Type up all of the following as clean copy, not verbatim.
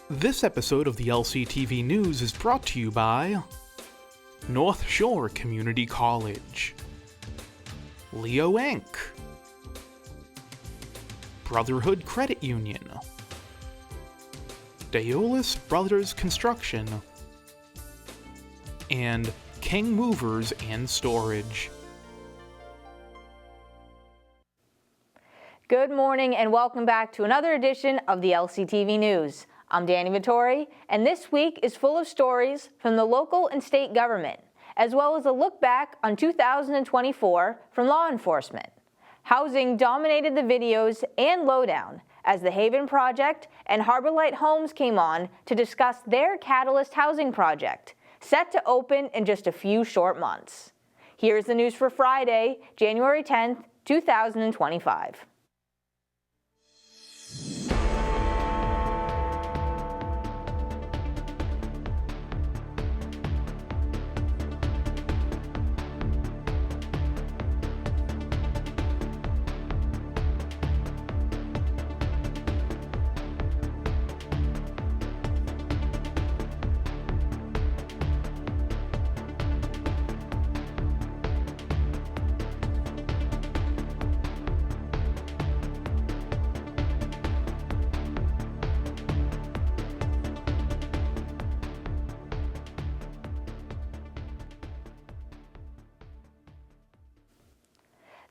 This episode of the LCTV News is brought to you by North Shore Community College, Leo Inc., Brotherhood Credit Union, Daolis Brothers Construction, and King Movers and Storage. Good morning and welcome back to another edition of the LCTV News. I'm Danny Vittori, and this week is full of stories from the local and state government, as well as a look back on 2024 from law enforcement. Housing dominated the videos and lowdown as the Haven Project and Harborlight Homes came on to discuss their Catalyst housing project, set to open in just a few short months. Here's the news for Friday, January 10th, 2025.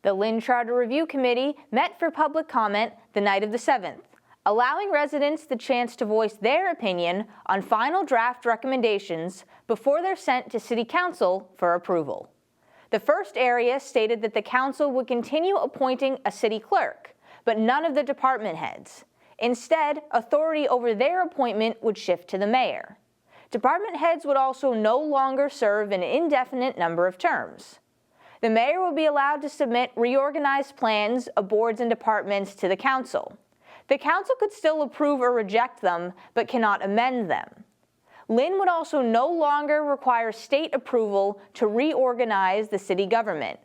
The Lynn Charter Review Committee met for public comment the night of the 7th, allowing residents the chance to voice their opinion on final draft recommendations before they're sent to City Council for approval. The first area stated that the Council would continue appointing a city clerk, but none of the department heads. Instead, authority over their appointment would shift to the mayor. Department heads would also no longer serve an indefinite number of terms. The mayor will be allowed to submit reorganized plans of boards and departments to the council. The council could still approve or reject them, but cannot amend them. Lynn would also no longer require state approval to reorganize the city government.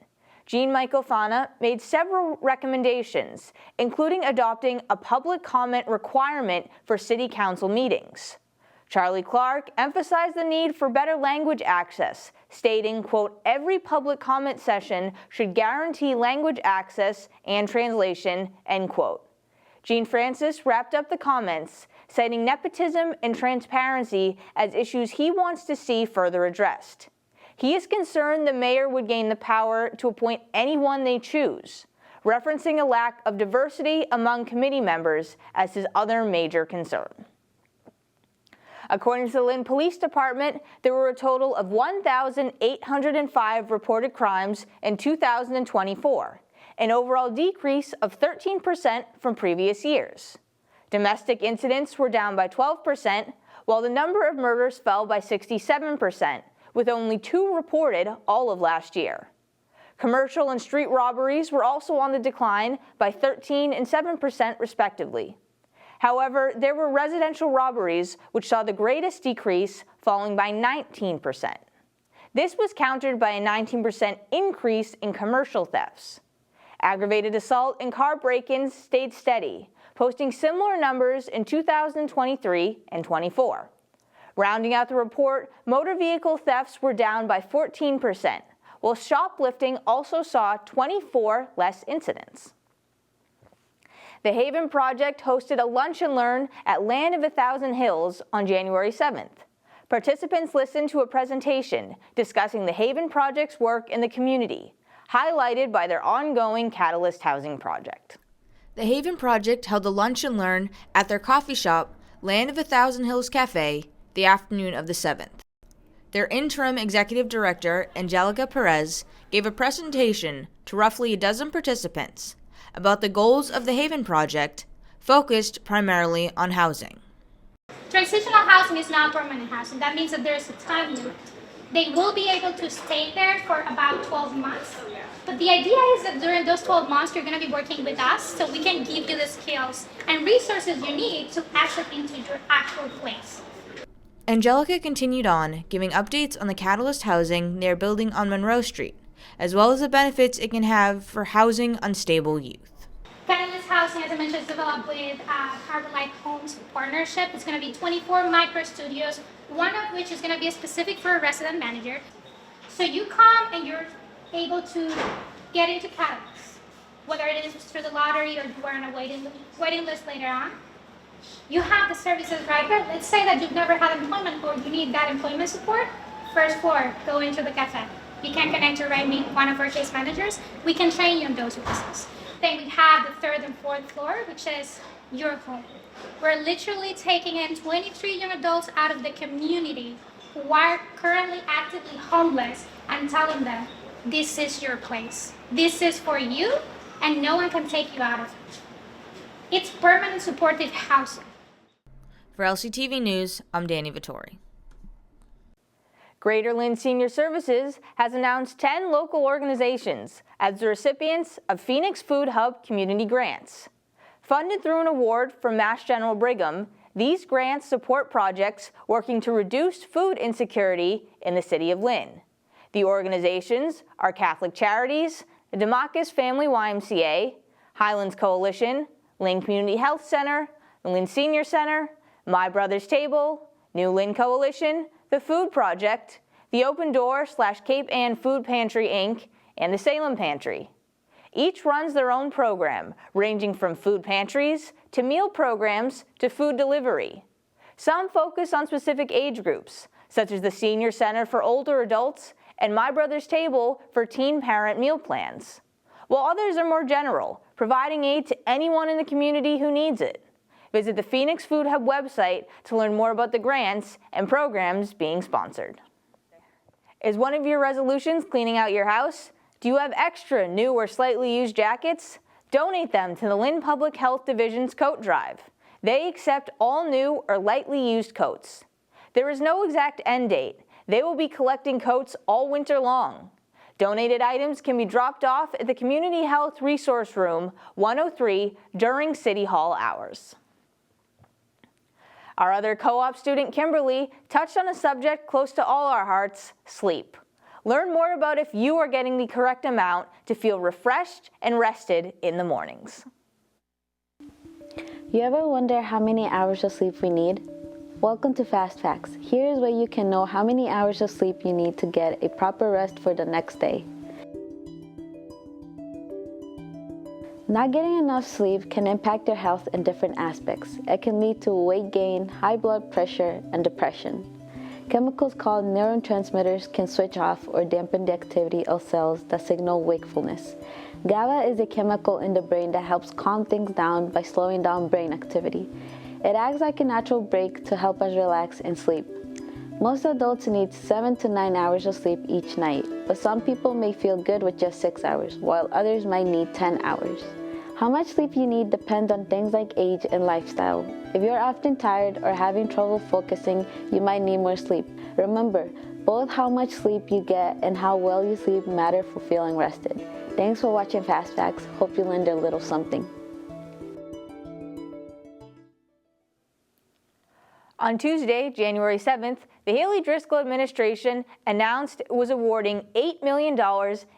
Jean Michael Fana made several recommendations, including adopting a public comment requirement for city council meetings. Charlie Clark emphasized the need for better language access, stating, quote, every public comment session should guarantee language access and translation, end quote. Gene Francis wrapped up the comments, citing nepotism and transparency as issues he wants to see further addressed. He is concerned the mayor would gain the power to appoint anyone they choose, referencing a lack of diversity among committee members as his other major concern. According to the Lynn Police Department, there were a total of 1,805 reported crimes in 2024, an overall decrease of 13% from previous years. Domestic incidents were down by 12%, while the number of murders fell by 67%, with only 2 reported all of last year. Commercial and street robberies were also on the decline by 13% and 7% respectively. However, there were residential robberies which saw the greatest decrease, falling by 19%. This was countered by a 19% increase in commercial thefts. Aggravated assault and car break-ins stayed steady, posting similar numbers in 2023 and 24. Rounding out the report, motor vehicle thefts were down by 14%, while shoplifting also saw 24 less incidents. The Haven Project hosted a lunch and learn at Land of 1,000 Hills on January 7th. Participants listened to a presentation discussing the Haven Project's work in the community, highlighted by their ongoing Catalyst housing project. The Haven Project held a lunch and learn at their coffee shop, Land of 1,000 Hills Cafe, the afternoon of the 7th. Their interim executive director, Angelica Perez, gave a presentation to roughly a dozen participants about the goals of the Haven Project, focused primarily on housing. Transitional housing is not permanent housing. That means that there's a time limit. They will be able to stay there for about 12 months. But the idea is that during those 12 months, you're going to be working with us so we can give you the skills and resources you need to access into your actual place. Angelica continued on, giving updates on the Catalyst housing they're building on Monroe Street, as well as the benefits it can have for housing unstable youth. Catalyst housing, as I mentioned, is developed with Harborlight Homes partnership. It's going to be 24 micro studios, one of which is going to be specific for a resident manager. So you come and you're able to get into catalogs, whether it is through the lottery or you are on a waiting list later on. You have the services right there. Let's say that you've never had employment or you need that employment support. First floor, go into the cafe. You can connect to one of our case managers. We can train you on those services. Then we have the third and fourth floor, which is your home. We're literally taking in 23 young adults out of the community who are currently actively homeless and telling them, this is your place. This is for you, and no one can take you out of it. It's permanent supportive housing. For LCTV News, I'm Danny Vittori. Greater Lynn Senior Services has announced 10 local organizations as the recipients of Phoenix Food Hub community grants. Funded through an award from Mass General Brigham, these grants support projects working to reduce food insecurity in the city of Lynn. The organizations are Catholic Charities, the Demacus Family YMCA, Highlands Coalition, Lynn Community Health Center, the Lynn Senior Center, My Brother's Table, New Lynn Coalition, the Food Project, the Open Door/Cape Ann Food Pantry, Inc., and the Salem Pantry. Each runs their own program, ranging from food pantries to meal programs to food delivery. Some focus on specific age groups, such as the Senior Center for older adults and My Brother's Table for teen parent meal plans, while others are more general, providing aid to anyone in the community who needs it. Visit the Phoenix Food Hub website to learn more about the grants and programs being sponsored. Is one of your resolutions cleaning out your house? Do you have extra new or slightly used jackets? Donate them to the Lynn Public Health Division's Coat Drive. They accept all new or lightly used coats. There is no exact end date. They will be collecting coats all winter long. Donated items can be dropped off at the Community Health Resource Room 103 during City Hall hours. Our other co-op student, Kimberly, touched on a subject close to all our hearts, sleep. Learn more about if you are getting the correct amount to feel refreshed and rested in the mornings. You ever wonder how many hours of sleep we need? Welcome to Fast Facts. Here is where you can know how many hours of sleep you need to get a proper rest for the next day. Not getting enough sleep can impact your health in different aspects. It can lead to weight gain, high blood pressure, and depression. Chemicals called neurotransmitters can switch off or dampen the activity of cells that signal wakefulness. GABA is a chemical in the brain that helps calm things down by slowing down brain activity. It acts like a natural break to help us relax and sleep. Most adults need 7 to 9 hours of sleep each night, but some people may feel good with just 6 hours, while others might need 10 hours. How much sleep you need depends on things like age and lifestyle. If you're often tired or having trouble focusing, you might need more sleep. Remember, both how much sleep you get and how well you sleep matter for feeling rested. Thanks for watching Fast Facts. Hope you learned a little something. On Tuesday, January 7th, the Haley Driscoll administration announced it was awarding $8 million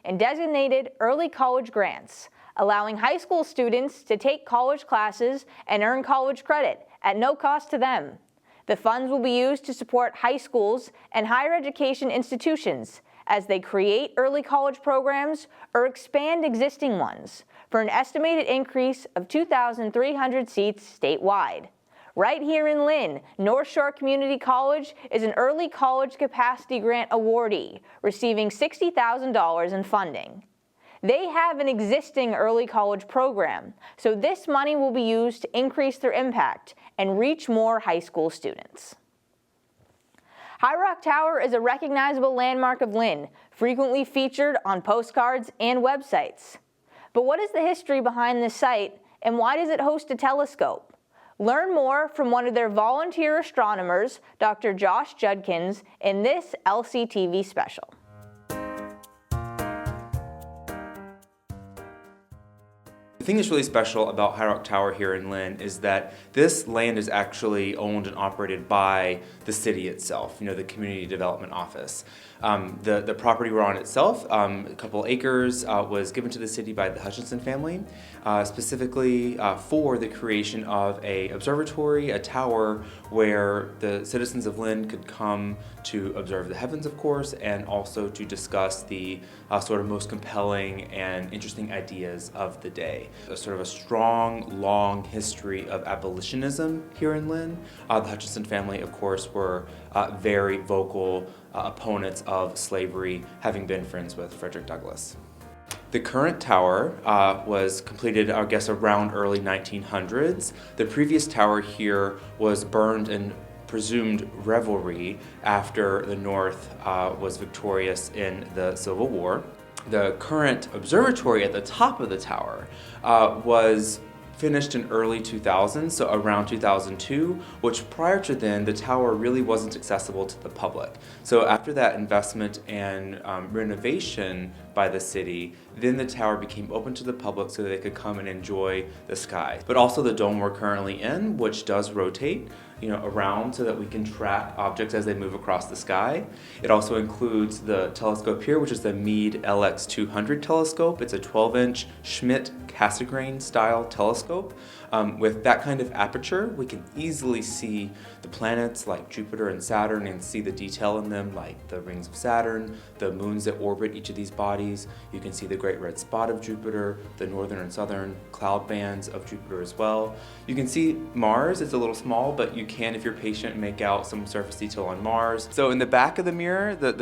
in designated early college grants, allowing high school students to take college classes and earn college credit at no cost to them. The funds will be used to support high schools and higher education institutions as they create early college programs or expand existing ones for an estimated increase of 2,300 seats statewide. Right here in Lynn, North Shore Community College is an early college capacity grant awardee, receiving $60,000 in funding. They have an existing early college program, so this money will be used to increase their impact and reach more high school students. High Rock Tower is a recognizable landmark of Lynn, frequently featured on postcards and websites. But what is the history behind this site, and why does it host a telescope? Learn more from one of their volunteer astronomers, Dr. Josh Judkins, in this LCTV special. The thing that's really special about High Rock Tower here in Lynn is that this land is actually owned and operated by the city itself, the Community Development Office. The property we're on itself, a couple acres, was given to the city by the Hutchinson family, specifically for the creation of an observatory, a tower where the citizens of Lynn could come to observe the heavens, of course, and also to discuss the sort of most compelling and interesting ideas of the day. Sort of a strong, long history of abolitionism here in Lynn. The Hutchinson family, of course, were very vocal opponents of slavery, having been friends with Frederick Douglass. The current tower was completed, I guess, around early 1900s. The previous tower here was burned in presumed revelry after the North was victorious in the Civil War. The current observatory at the top of the tower was finished in early 2000, so around 2002, which prior to then, the tower really wasn't accessible to the public. So after that investment and renovation by the city, then the tower became open to the public so that they could come and enjoy the sky. But also the dome we're currently in, which does rotate around so that we can track objects as they move across the sky. It also includes the telescope here, which is the Meade LX200 telescope. It's a 12-inch Schmidt-Cassegrain style telescope. With that kind of aperture, we can easily see the planets like Jupiter and Saturn and see the detail in them, like the rings of Saturn, the moons that orbit each of these bodies. You can see the great red spot of Jupiter, the northern and southern cloud bands of Jupiter as well. You can see Mars. It's a little small, but you can, if you're patient, make out some surface detail on Mars. So in the back of the mirror, the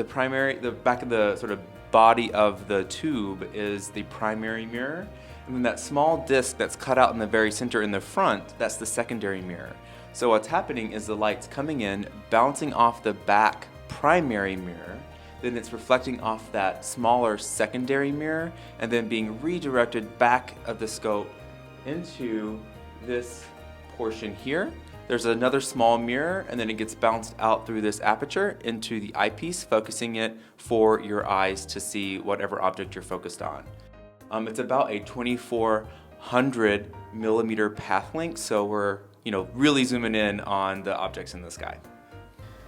back of the sort of body of the tube is the primary mirror. And then that small disc that's cut out in the very center in the front, that's the secondary mirror. So what's happening is the light's coming in, bouncing off the back primary mirror, then it's reflecting off that smaller secondary mirror, and then being redirected back of the scope into this portion here. There's another small mirror, and then it gets bounced out through this aperture into the eyepiece, focusing it for your eyes to see whatever object you're focused on. It's about a 2400 millimeter path length, so we're really zooming in on the objects in the sky.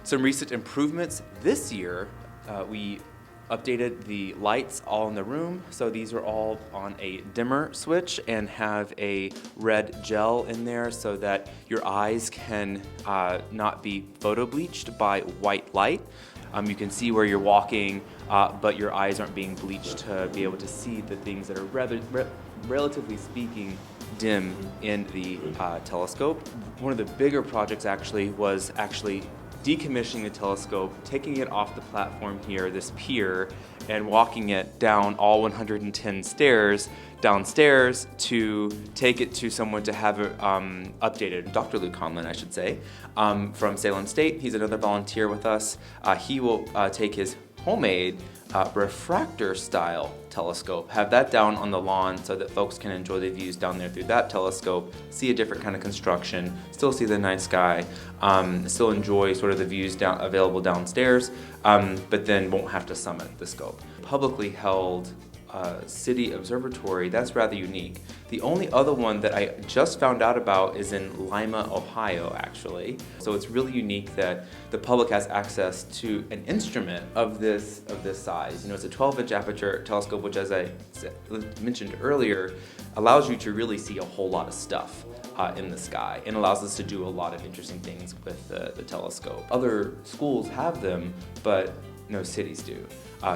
Some recent improvements this year, we updated the lights all in the room. So these are all on a dimmer switch and have a red gel in there so that your eyes can not be photo bleached by white light. You can see where you're walking, but your eyes aren't being bleached to be able to see the things that are relatively speaking dim in the telescope. One of the bigger projects was decommissioning the telescope, taking it off the platform here, this pier, and walking it down all 110 stairs downstairs to take it to someone to have it updated. Dr. Luke Conlon, I should say, from Salem State. He's another volunteer with us. He will take his homemade refractor style telescope, have that down on the lawn so that folks can enjoy the views down there through that telescope, see a different kind of construction, still see the night sky, still enjoy sort of the views available downstairs, but then won't have to summit the scope. Publicly held city observatory, that's rather unique. The only other one that I just found out about is in Lima, Ohio, actually. So it's really unique that the public has access to an instrument of this size. It's a 12-inch aperture telescope, which, as I mentioned earlier, allows you to really see a whole lot of stuff in the sky and allows us to do a lot of interesting things with the telescope. Other schools have them, but no cities do.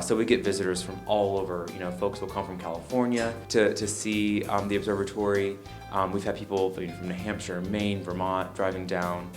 So we get visitors from all over. Folks will come from California to see the observatory. We've had people from New Hampshire, Maine, Vermont driving down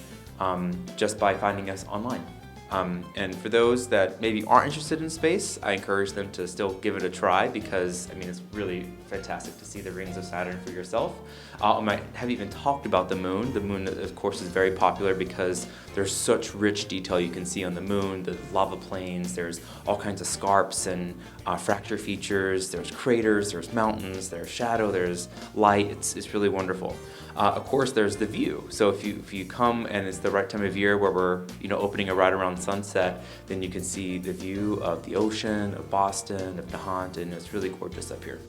just by finding us online. And for those that maybe aren't interested in space, I encourage them to still give it a try because, it's really fantastic to see the rings of Saturn for yourself. I haven't even talked about the moon. The moon, of course, is very popular because there's such rich detail you can see on the moon, the lava plains, there's all kinds of scarps and fracture features, there's craters, there's mountains, there's shadow, there's light. It's really wonderful. Of course, there's the view. So if you come and it's the right time of year where we're opening right around sunset, then you can see the view of the ocean, of Boston, of Nahant, and it's really gorgeous up here.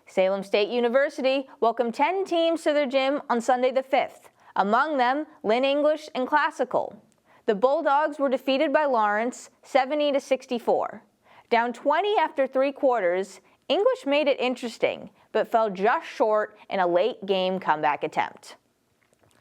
Salem State University welcomed 10 teams to their gym on Sunday the 5th, among them Lynn English and Classical. The Bulldogs were defeated by Lawrence 70-64. Down 20 after 3 quarters, English made it interesting, but fell just short in a late game comeback attempt.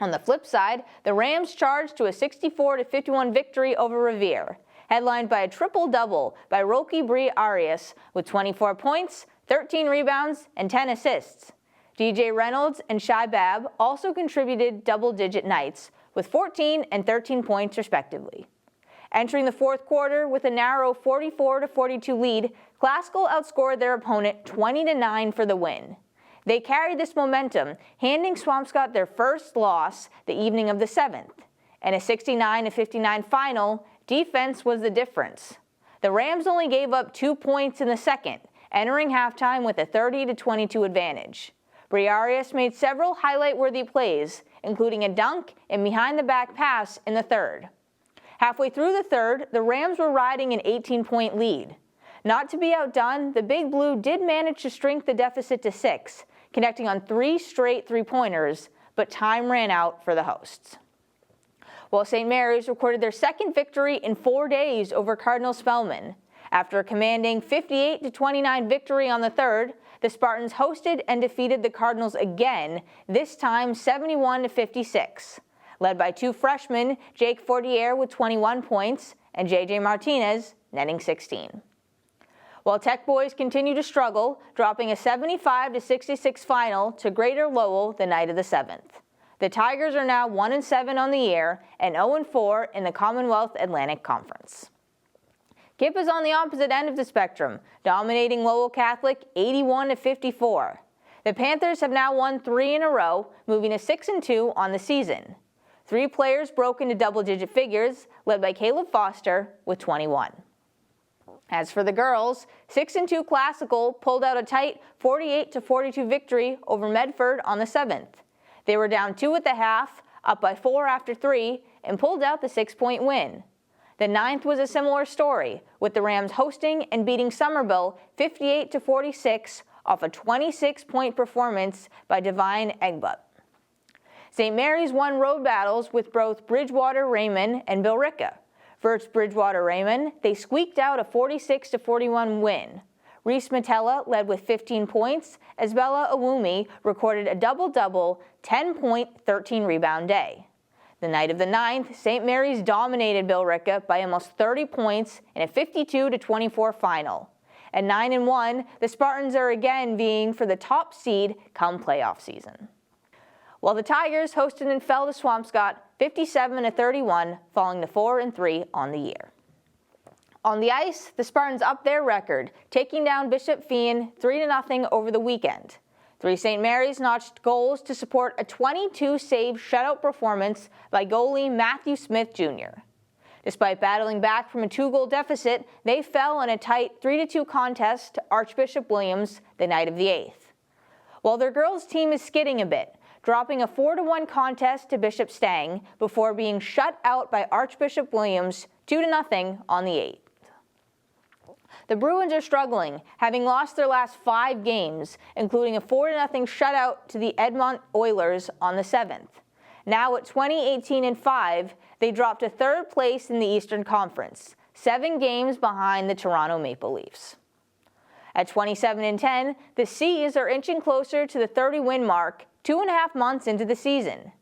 On the flip side, the Rams charged to a 64-51 victory over Revere, headlined by a triple-double by Roque Bree Arias with 24 points, 13 rebounds, and 10 assists. DJ Reynolds and Shai Bab also contributed double-digit nights, with 14 and 13 points respectively. Entering the fourth quarter with a narrow 44-42 lead, Classical outscored their opponent 20-9 for the win. They carried this momentum, handing Swampscott their first loss the evening of the 7th. In a 69-59 final, defense was the difference. The Rams only gave up 2 points in the second, entering halftime with a 30-22 advantage. Bree Arias made several highlight-worthy plays, including a dunk and behind-the-back pass in the third. Halfway through the third, the Rams were riding an 18-point lead. Not to be outdone, the Big Blue did manage to shrink the deficit to 6, connecting on 3 straight three-pointers, but time ran out for the hosts. While St. Mary's recorded their second victory in 4 days over Cardinal Spellman. After a commanding 58-29 victory on the third, the Spartans hosted and defeated the Cardinals again, this time 71-56. Led by 2 freshmen, Jake Fortier with 21 points and J.J. Martinez netting 16. While Tech boys continue to struggle, dropping a 75-66 final to Greater Lowell the night of the 7th. The Tigers are now 1-7 on the year and 0-4 in the Commonwealth Atlantic Conference. KIPP is on the opposite end of the spectrum, dominating Lowell Catholic 81-54. The Panthers have now won 3 in a row, moving to 6-2 on the season. 3 players broke into double-digit figures, led by Caleb Foster with 21. As for the girls, 6-2 Classical pulled out a tight 48-42 victory over Medford on the 7th. They were down 2 at the half, up by 4 after 3, and pulled out the 6-point win. The 9th was a similar story, with the Rams hosting and beating Somerville 58-46 off a 26-point performance by Divine Egbutt. St. Mary's won road battles with both Bridgewater-Raymond and Billerica. Versus Bridgewater-Raymond, they squeaked out a 46-41 win. Reese Matella led with 15 points, as Bella Awumi recorded a double-double, 10-point, 13-rebound day. The night of the 9th, St. Mary's dominated Billerica by almost 30 points in a 52-24 final. At 9-1, the Spartans are again vying for the top seed come playoff season. While the Tigers hosted and fell to Swampscott 57-31, falling to 4-3 on the year. On the ice, the Spartans upped their record, taking down Bishop Fien 3-0 over the weekend. 3 St. Mary's notched goals to support a 22-save shutout performance by goalie Matthew Smith Jr. Despite battling back from a 2-goal deficit, they fell in a tight 3-2 contest to Archbishop Williams the night of the 8th. While their girls' team is skidding a bit, dropping a 4-1 contest to Bishop Stang before being shut out by Archbishop Williams 2-0 on the 8th. The Bruins are struggling, having lost their last 5 games, including a 4-0 shutout to the Edmont Oilers on the 7th. Now at 20-18-5, they dropped to 3rd place in the Eastern Conference, 7 games behind the Toronto Maple Leafs. At 27-10, the Seas are inching closer to the 30-win mark 2.5 months into the season.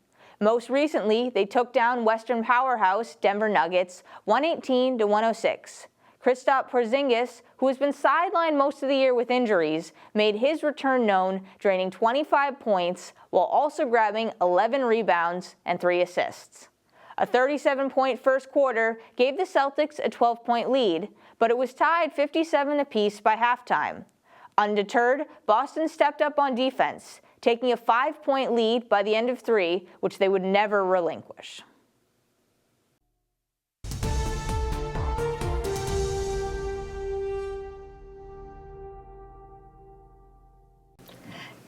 Most recently, they took down Western powerhouse Denver Nuggets 118-106. Kristaps Porzingis, who has been sidelined most of the year with injuries, made his return known, draining 25 points while also grabbing 11 rebounds and 3 assists. A 37-point first quarter gave the Celtics a 12-point lead, but it was tied 57 apiece by halftime. Undeterred, Boston stepped up on defense, taking a 5-point lead by the end of 3, which they would never relinquish.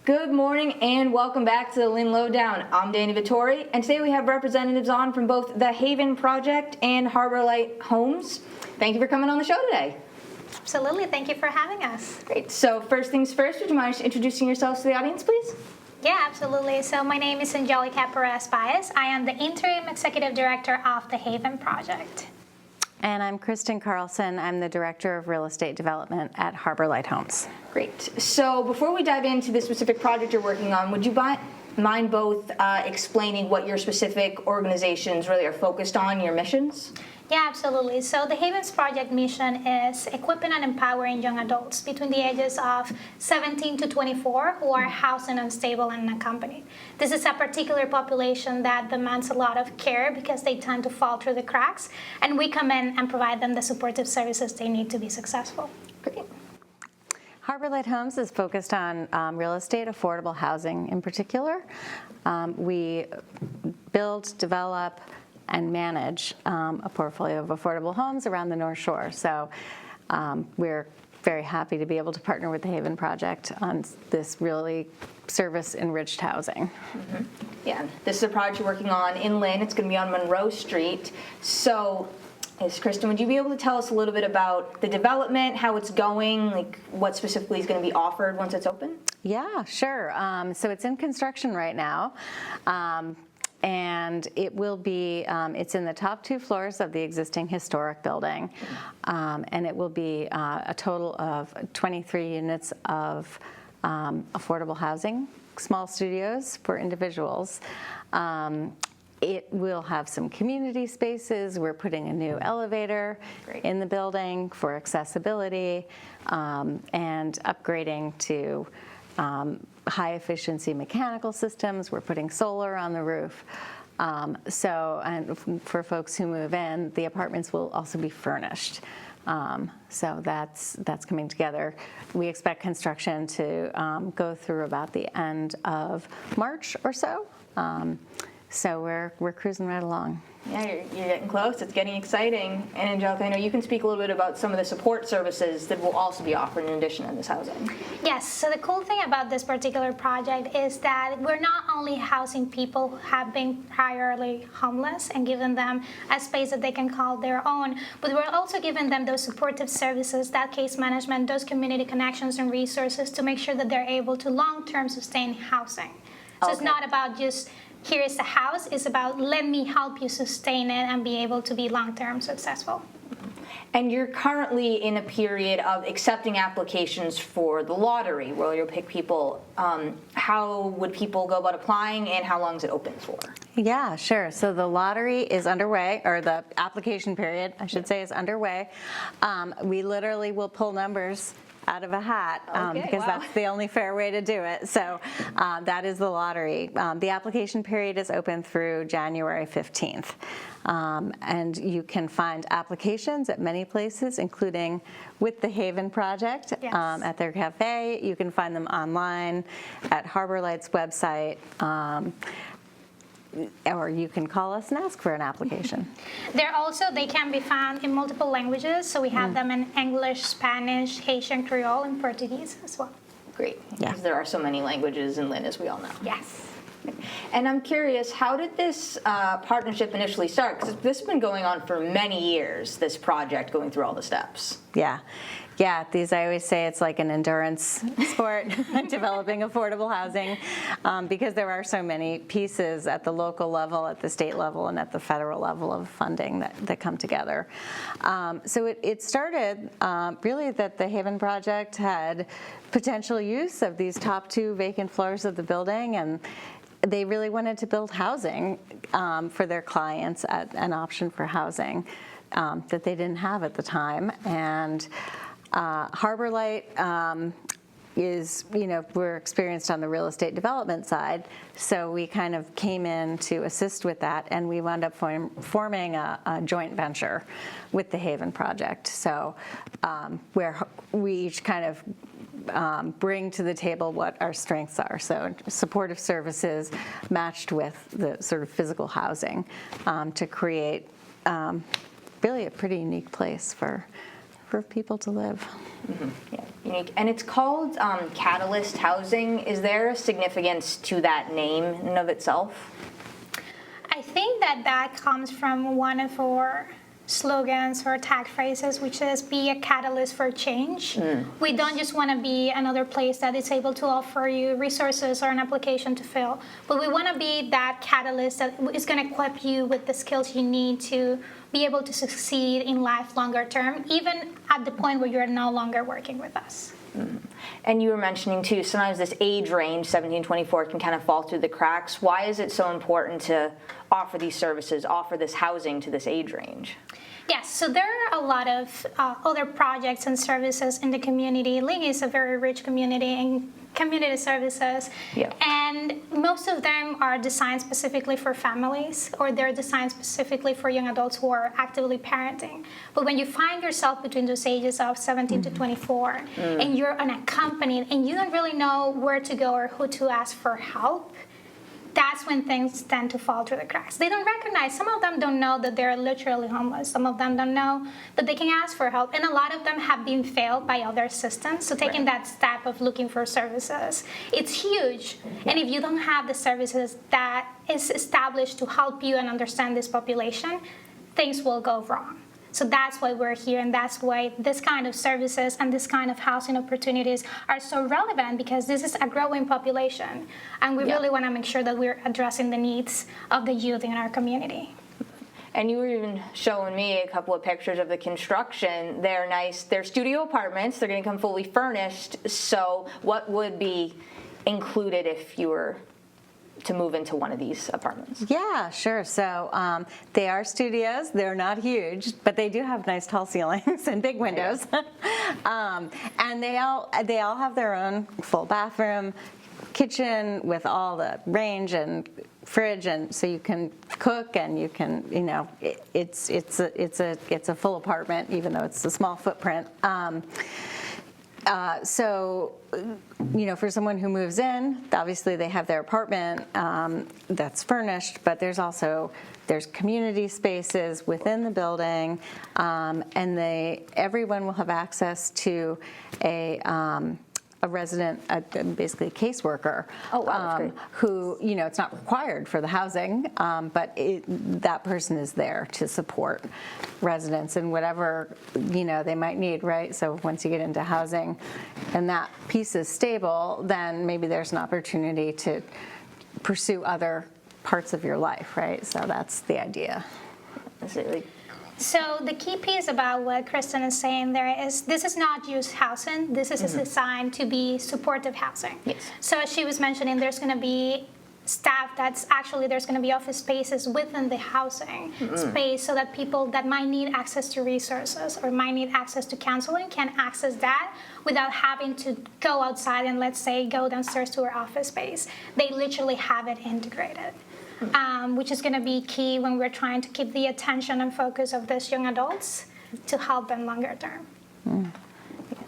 Good morning and welcome back to the Lynn Lowdown. I'm Danny Vittori, and today we have representatives on from both the Haven Project and Harborlight Homes. Thank you for coming on the show today. Absolutely. Thank you for having us. Great. So first things first, would you mind just introducing yourselves to the audience, please? Yeah, absolutely. So my name is Angelica Perez Baez. I am the Interim Executive Director of the Haven Project. And I'm Kristin Carlson. I'm the Director of Real Estate Development at Harborlight Homes. Great. So before we dive into the specific project you're working on, would you mind both explaining what your specific organizations really are focused on, your missions? Yeah, absolutely. So the Havens Project mission is equipping and empowering young adults between the ages of 17 to 24 who are housing unstable and unaccompanied. This is a particular population that demands a lot of care because they tend to fall through the cracks, and we come in and provide them the supportive services they need to be successful. Great. Harborlight Homes is focused on real estate, affordable housing in particular. We build, develop, and manage a portfolio of affordable homes around the North Shore. So we're very happy to be able to partner with the Haven Project on this really service-enriched housing. Mm-hmm. Yeah, this is a project you're working on in Lynn. It's going to be on Monroe Street. So, Kristin, would you be able to tell us a little bit about the development, how it's going, like what specifically is going to be offered once it's open? Yeah, sure. So it's in construction right now. And it will be, it's in the top 2 floors of the existing historic building. And it will be a total of 23 units of affordable housing, small studios for individuals. It will have some community spaces. We're putting a new elevator in the building for accessibility and upgrading to high efficiency mechanical systems. We're putting solar on the roof. And for folks who move in, the apartments will also be furnished. So that's coming together. We expect construction to go through about the end of March or so. So we're cruising right along. Yeah, you're getting close. It's getting exciting. And Angelica, I know you can speak a little bit about some of the support services that will also be offered in addition to this housing. Yes, so the cool thing about this particular project is that we're not only housing people who have been priorly homeless and giving them a space that they can call their own, but we're also giving them those supportive services, that case management, those community connections and resources to make sure that they're able to long-term sustain housing. So It's not about just here is the house, it's about let me help you sustain it and be able to be long-term successful. And you're currently in a period of accepting applications for the lottery, where you'll pick people. How would people go about applying, and how long is it open for? Yeah, sure. So the lottery is underway, or the application period, I should say, is underway. We literally will pull numbers out of a hat because that's the only fair way to do it. So that is the lottery. The application period is open through January 15th. And you can find applications at many places, including with the Haven Project at their cafe. You can find them online at Harborlight's website. Or you can call us and ask for an application. They can be found in multiple languages, so we have them in English, Spanish, Haitian Creole, and Portuguese as well. Great, because there are so many languages in Lynn, as we all know. Yes. And I'm curious, how did this partnership initially start? Because this has been going on for many years, this project, going through all the steps. Yeah, I always say it's like an endurance sport, developing affordable housing, because there are so many pieces at the local level, at the state level, and at the federal level of funding that come together. So it started really that the Haven Project had potential use of these top 2 vacant floors of the building, and they really wanted to build housing for their clients, at an option for housing that they didn't have at the time. And Harborlight is, we're experienced on the real estate development side, so we kind of came in to assist with that, and we wound up forming a joint venture with the Haven Project. So where we each kind of bring to the table what our strengths are. So supportive services matched with the sort of physical housing to create really a pretty unique place for people to live. Mm-hmm. Yeah, unique. And it's called Catalyst Housing. Is there a significance to that name in and of itself? I think that comes from one of our slogans or tag phrases, which is be a catalyst for change. We don't just want to be another place that is able to offer you resources or an application to fill, but we want to be that catalyst that is going to equip you with the skills you need to be able to succeed in life longer term, even at the point where you're no longer working with us. And you were mentioning too, sometimes this age range, 17-24, can kind of fall through the cracks. Why is it so important to offer these services, offer this housing to this age range? Yes, so there are a lot of other projects and services in the community. Lynn is a very rich community in community services, and most of them are designed specifically for families, or they're designed specifically for young adults who are actively parenting. But when you find yourself between those ages of 17 to 24, and you're unaccompanied, and you don't really know where to go or who to ask for help, that's when things tend to fall through the cracks. They don't recognize, some of them don't know that they're literally homeless. Some of them don't know that they can ask for help. And a lot of them have been failed by other systems. So taking that step of looking for services, it's huge. And if you don't have the services that is established to help you and understand this population, things will go wrong. So that's why we're here, and that's why this kind of services and this kind of housing opportunities are so relevant, because this is a growing population, and we really want to make sure that we're addressing the needs of the youth in our community. And you were even showing me a couple of pictures of the construction. They're nice. They're studio apartments. They're going to come fully furnished. So what would be included if you were to move into one of these apartments? Yeah, sure. So they are studios. They're not huge, but they do have nice tall ceilings and big windows. And they all have their own full bathroom, kitchen with all the range and fridge, and so you can cook and you can, it's a full apartment, even though it's a small footprint. So, for someone who moves in, obviously they have their apartment that's furnished, but there's community spaces within the building, and everyone will have access to a resident, basically a caseworker, who, it's not required for the housing, but that person is there to support residents in whatever, they might need, right? So once you get into housing and that piece is stable, then maybe there's an opportunity to pursue other parts of your life, right? So that's the idea. So the key piece about what Kristin is saying there is this is not just housing. This is designed to be supportive housing. Yes. So as she was mentioning, there's going to be staff there's going to be office spaces within the housing space, so that people that might need access to resources or might need access to counseling can access that without having to go outside and, let's say, go downstairs to our office space. They literally have it integrated. Which is going to be key when we're trying to keep the attention and focus of these young adults to help them longer term.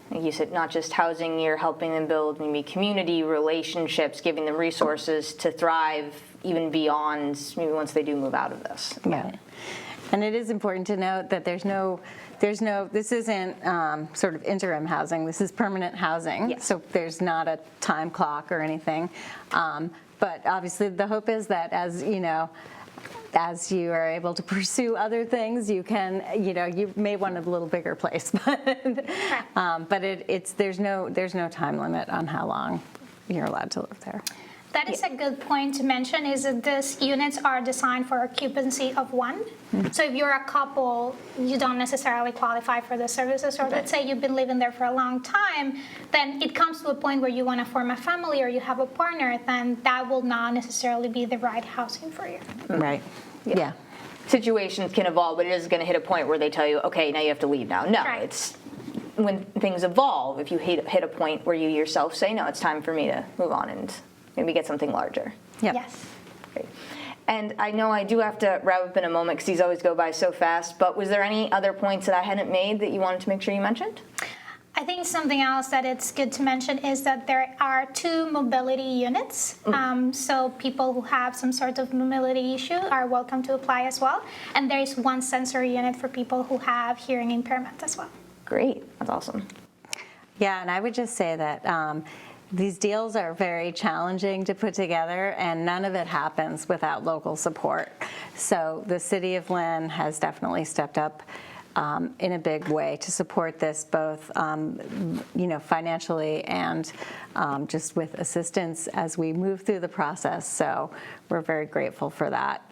Like you said, not just housing, you're helping them build maybe community relationships, giving them resources to thrive even beyond maybe once they do move out of this. Yeah. And it is important to note that this isn't sort of interim housing. This is permanent housing. Yes. So there's not a time clock or anything. But obviously the hope is that as you are able to pursue other things, you can, you may want a little bigger place, but there's no time limit on how long you're allowed to live there. That is a good point to mention, is that these units are designed for occupancy of one. So if you're a couple, you don't necessarily qualify for the services, or let's say you've been living there for a long time, then it comes to a point where you want to form a family or you have a partner, then that will not necessarily be the right housing for you. Right. Yeah. Situations can evolve, but it is going to hit a point where they tell you, okay, now you have to leave now. No, Right. It's when things evolve, if you hit a point where you yourself say, no, it's time for me to move on and maybe get something larger. Yep. Yes. Great. And I know I do have to wrap up in a moment because these always go by so fast, but was there any other points that I hadn't made that you wanted to make sure you mentioned? I think something else that it's good to mention is that there are 2 mobility units. So people who have some sort of mobility issue are welcome to apply as well. And there is 1 sensory unit for people who have hearing impairment as well. Great. That's awesome. Yeah, and I would just say that These deals are very challenging to put together, and none of it happens without local support. So the City of Lynn has definitely stepped up in a big way to support this, both financially and just with assistance as we move through the process. So we're very grateful for that.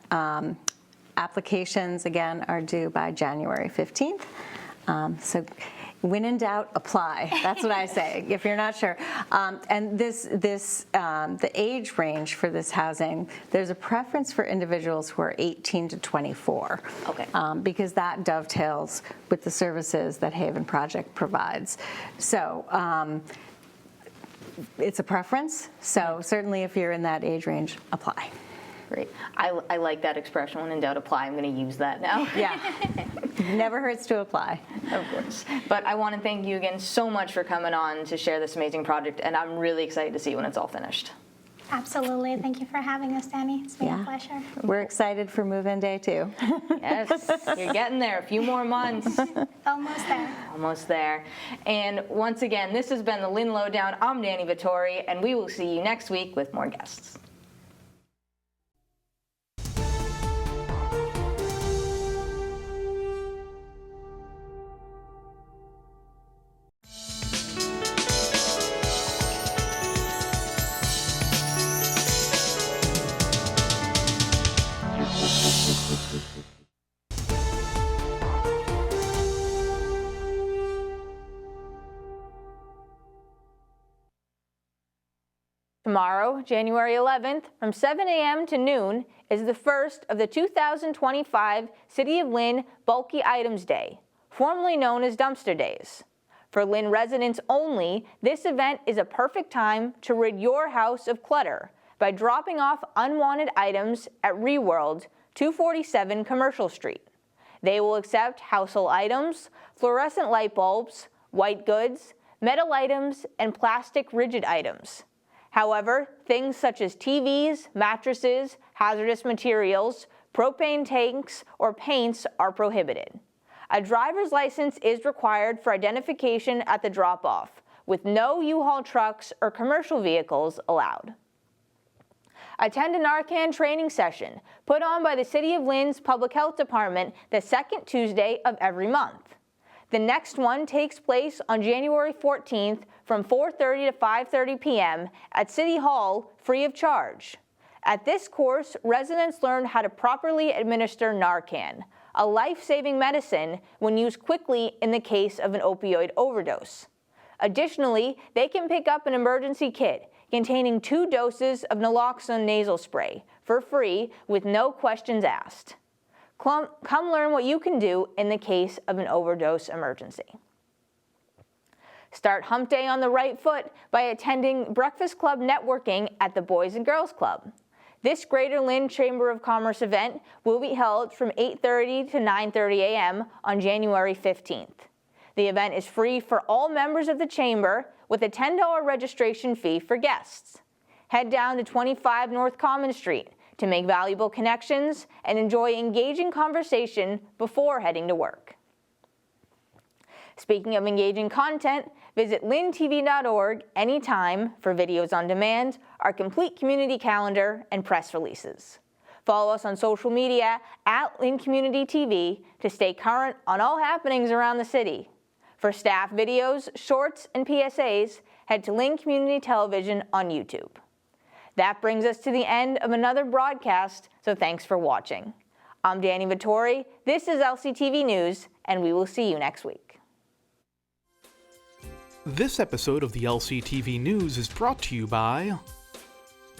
Applications, again, are due by January 15th. So when in doubt, apply. That's what I say, if you're not sure. And the age range for this housing, there's a preference for individuals who are 18 to 24. Okay. Because that dovetails with the services that Haven Project provides. So it's a preference. So certainly if you're in that age range, apply. Great. I like that expression, when in doubt, apply. I'm going to use that now. Yeah. Never hurts to apply. Of course. But I want to thank you again so much for coming on to share this amazing project, and I'm really excited to see when it's all finished. Absolutely. Thank you for having us, Danny. It's been a pleasure. We're excited for move-in day, too. Yes, you're getting there. A few more months. Almost there. Almost there. And once again, this has been the Lynn Lowdown. I'm Danny Vittori, and we will see you next week with more guests. Tomorrow, January 11th, from 7 a.m. to noon, is the first of the 2025 City of Lynn Bulky Items Day, formerly known as Dumpster Days. For Lynn residents only, this event is a perfect time to rid your house of clutter by dropping off unwanted items at ReWorld, 247 Commercial Street. They will accept household items, fluorescent light bulbs, white goods, metal items, and plastic rigid items. However, things such as TVs, mattresses, hazardous materials, propane tanks, or paints are prohibited. A driver's license is required for identification at the drop-off, with no U-Haul trucks or commercial vehicles allowed. Attend a Narcan training session put on by the City of Lynn's Public Health Department the second Tuesday of every month. The next one takes place on January 14th from 4:30 to 5:30 p.m. at City Hall, free of charge. At this course, residents learn how to properly administer Narcan, a life-saving medicine when used quickly in the case of an opioid overdose. Additionally, they can pick up an emergency kit containing 2 doses of naloxone nasal spray for free with no questions asked. Come learn what you can do in the case of an overdose emergency. Start Hump Day on the right foot by attending Breakfast Club networking at the Boys and Girls Club. This Greater Lynn Chamber of Commerce event will be held from 8:30 to 9:30 a.m. on January 15th. The event is free for all members of the Chamber with a $10 registration fee for guests. Head down to 25 North Common Street to make valuable connections and enjoy engaging conversation before heading to work. Speaking of engaging content, visit lyntv.org anytime for videos on demand, our complete community calendar, and press releases. Follow us on social media at Lynn Community TV to stay current on all happenings around the city. For staff videos, shorts, and PSAs, head to Lynn Community Television on YouTube. That brings us to the end of another broadcast, so thanks for watching. I'm Danny Vittori, this is LCTV News, and we will see you next week. This episode of the LCTV News is brought to you by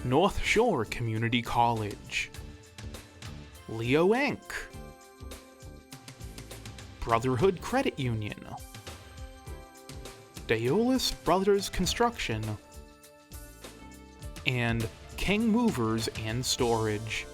North Shore Community College, Leo Inc., Brotherhood Credit Union, Daolis Brothers Construction, and King Movers and Storage.